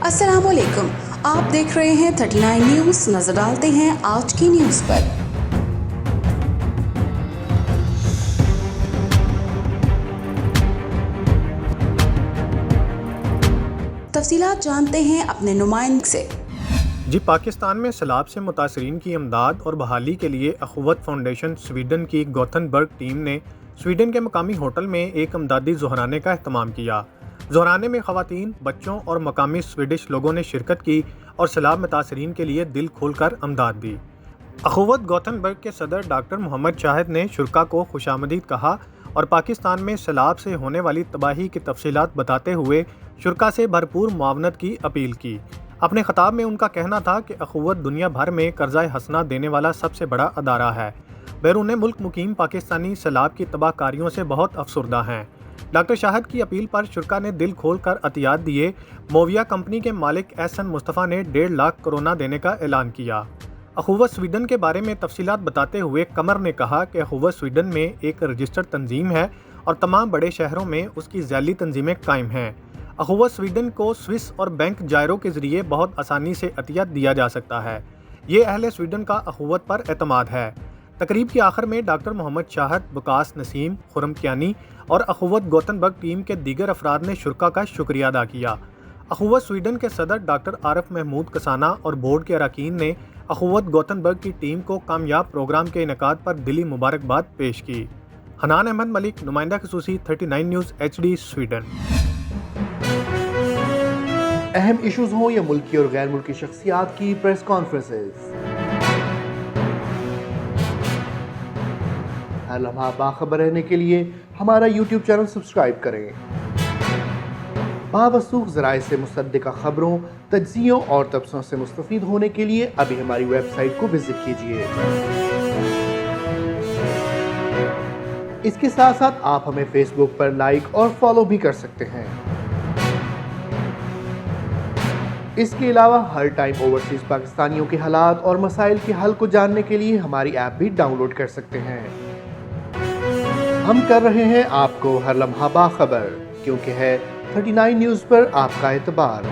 अस्सलाम वालेकुम, आप देख रहे हैं 39 न्यूज़। नजर डालते हैं आज की न्यूज़ पर। तफसीलात जानते हैं अपने नुमाइंदे से। जी, पाकिस्तान में सैलाब से मुतासरीन की इमदाद और बहाली के लिए अख़ुव्वत फाउंडेशन स्वीडन की गोथनबर्ग टीम ने स्वीडन के मकामी होटल में एक इमदादी ज़ोहराने का अहतमाम किया। ज़ोहराने में ख़वातीन, बच्चों और मकामी स्वीडिश लोगों ने शिरकत की और सैलाब मुतासरीन के लिए दिल खोल कर इमदाद दी। अख़ुव्वत गोथनबर्ग के सदर डॉक्टर मोहम्मद शाहिद ने शुरका को खुशामदीद कहा और पाकिस्तान में सैलाब से होने वाली तबाही की तफसीलात बताते हुए शुरका से भरपूर मुआवनत की अपील की। अपने खिताब में उनका कहना था कि अख़ुव्वत दुनिया भर में कर्ज़ा हसना देने वाला सबसे बड़ा अदारा है। बैरून मुल्क मुकीम पाकिस्तानी सैलाब की तबाहकारियों से बहुत अफसुर्दा हैं। डॉक्टर शाहिद की अपील पर शुरका ने दिल खोल कर अतियात दिए। मोविया कंपनी के मालिक एहसन मुस्तफ़ा ने 1.5 लाख कोरोना देने का ऐलान किया। अख़ुव्वत स्वीडन के बारे में तफसीलात बताते हुए कमर ने कहा कि अख़ुव्वत स्वीडन में एक रजिस्टर्ड तंजीम है और तमाम बड़े शहरों में उसकी ज़ैली तंजीमें कायम हैं। अख़ुव्वत स्वीडन को स्विस और बैंक जायरों के ज़रिए बहुत आसानी से अतियत दिया जा सकता है। ये अहले स्वीडन का अख़ुव्वत पर एतमाद है। तकरीब के आखिर में डॉक्टर मोहम्मद शाहिद, वकास नसीम, खुरम कियानी और अख़ुव्वत गोथनबर्ग टीम के दीगर अफराद ने शुरका का शुक्रिया अदा किया। अख़ुव्वत स्वीडन के सदर डॉक्टर आरिफ महमूद कसाना और बोर्ड के अरकान ने अख़ुव्वत गोथनबर्ग की टीम को कामयाब प्रोग्राम के इनेकाद पर दिली मुबारकबाद पेश की। हनान अहमद मलिक, नुमाइंदा ख़ुसूसी 39 न्यूज़ HD स्वीडन। अहम इश्यूज हों या मुल्की और गैर मुल्की शख्सियात की प्रेस कॉन्फ्रेंसेस, हर लम्हा बाखबर रहने के लिए हमारा YouTube चैनल सब्सक्राइब करें। बावसूख ज़राए से मुसद्दिक़ा खबरों, तज्ज़ियों और तबसरों से मुस्तफ़ीद होने के लिए अभी हमारी वेबसाइट को विजिट कीजिए। इसके साथ साथ आप हमें फेसबुक पर लाइक और फॉलो भी कर सकते हैं। इसके अलावा हर टाइम ओवरसीज़ पाकिस्तानियों के हालात और मसाइल के हल को जानने के लिए हमारी ऐप भी डाउनलोड कर सकते हैं। हम कर रहे हैं आपको हर लम्हा बाखबर, क्योंकि है 39 न्यूज़ पर आपका एतबार।